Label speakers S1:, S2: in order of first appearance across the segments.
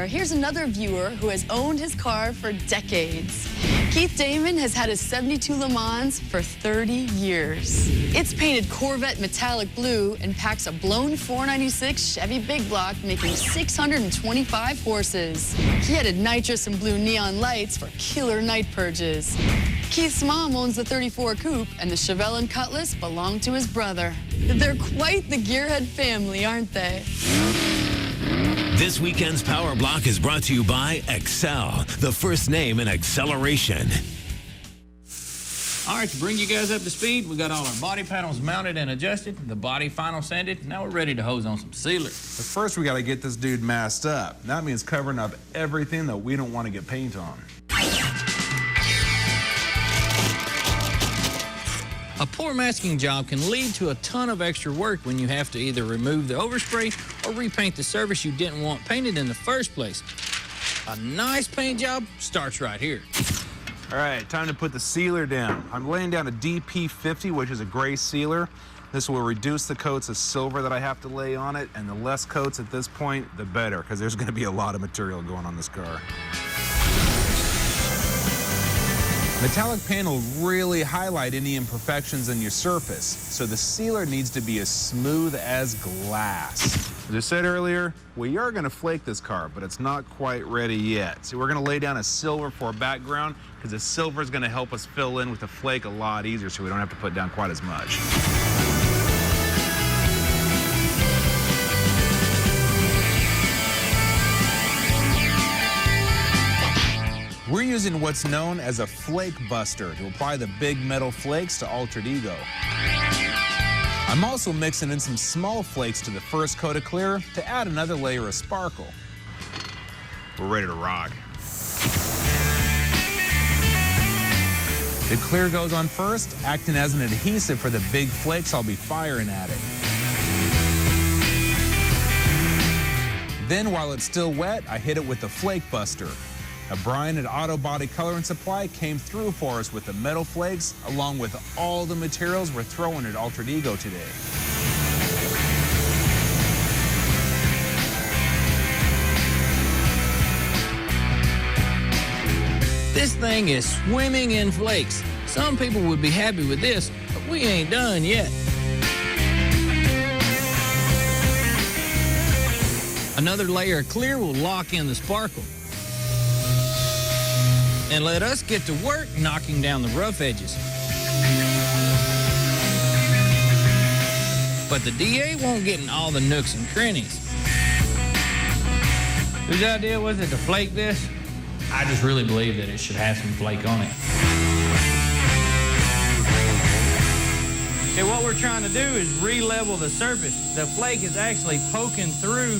S1: car, here's another viewer who has owned his car for decades. Keith Damon has had his 72 Le Mans for 30 years. It's painted Corvette metallic blue and packs a blown 496 Chevy Big Block, making 625 horses. He added nitrous and blue neon lights for killer night purges. Keith's mom owns the 34 Coupe, and the Chevelle and Cutlass belong to his brother. They're quite the gearhead family, aren't they?
S2: This weekend's Power Block is brought to you by Excel, the first name in acceleration.
S3: All right, to bring you guys up to speed, we got all our body panels mounted and adjusted, the body final sanded. Now we're ready to hose on some sealer.
S4: But first, we got to get this dude masked up. That means covering up everything that we don't want to get paint on.
S3: A poor masking job can lead to a ton of extra work when you have to either remove the overspray or repaint the surface you didn't want painted in the first place. A nice paint job starts right here.
S4: All right, time to put the sealer down. I'm laying down a pt2, which is a gray sealer. This will reduce the coats of silver that I have to lay on it, and the less coats at this point, the better, because there's going to be a lot of material going on this car. Metallic paint will really highlight any imperfections in your surface, so the sealer needs to be as smooth as glass. As I said earlier, we are going to flake this car, but it's not quite ready yet. So we're going to lay down a silver for a background, because the silver is going to help us fill in with the flake a lot easier, so we don't have to put down quite as much. We're using what's known as a flake buster to apply the big metal flakes to Altered Ego. I'm also mixing in some small flakes to the first coat of clear to add another layer of sparkle. We're ready to rock. The clear goes on first, acting as an adhesive for the big flakes I'll be firing at it. Then, while it's still wet, I hit it with the flake buster. Now, Brian at Auto Body Color and Supply came through for us with the metal flakes, along with all the materials we're throwing at Altered Ego today.
S3: This thing is swimming in flakes. Some people would be happy with this, but we ain't done yet. Another layer of clear will lock in the sparkle. And let us get to work knocking down the rough edges. But the DA won't get in all the nooks and crannies. Whose idea was it to flake this? I just really believe that it should have some flake on it. Okay, what we're trying to do is re-level the surface. The flake is actually poking through,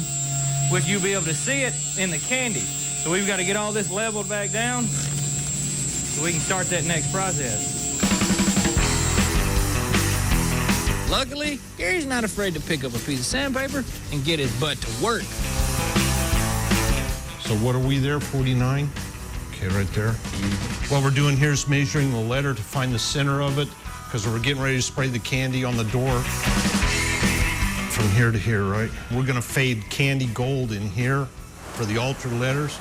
S3: which you'll be able to see it in the candy. So we've got to get all this leveled back down so we can start that next process. Luckily, Gary's not afraid to pick up a piece of sandpaper and get his butt to work.
S5: So what are we there, 49? Okay, right there. What we're doing here is measuring the letter to find the center of it, because we're getting ready to spray the candy on the door from here to here, right? We're gonna fade candy gold in here for the altered letters,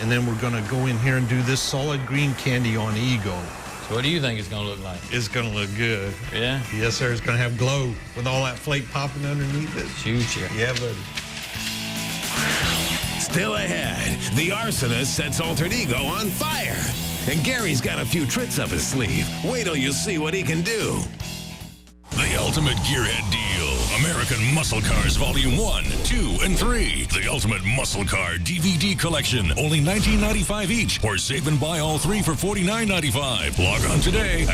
S5: and then we're gonna go in here and do this solid green candy on Ego.
S3: So what do you think it's gonna look like?
S5: It's gonna look good.
S3: Yeah?
S5: Yes, sir, it's gonna have glow with all that flake popping underneath it.
S3: Shoot ya.
S5: Yeah, buddy.
S2: Still ahead, the arsonist sets Altered Ego on fire. And Gary's got a few tricks up his sleeve. Wait till you see what he can do.
S6: The Ultimate Gearhead Deal. American Muscle Cars Volume 1, 2, and 3. The Ultimate Muscle Car DVD Collection. Only $19.95 each. Or save and buy all three for $49.95. Log on today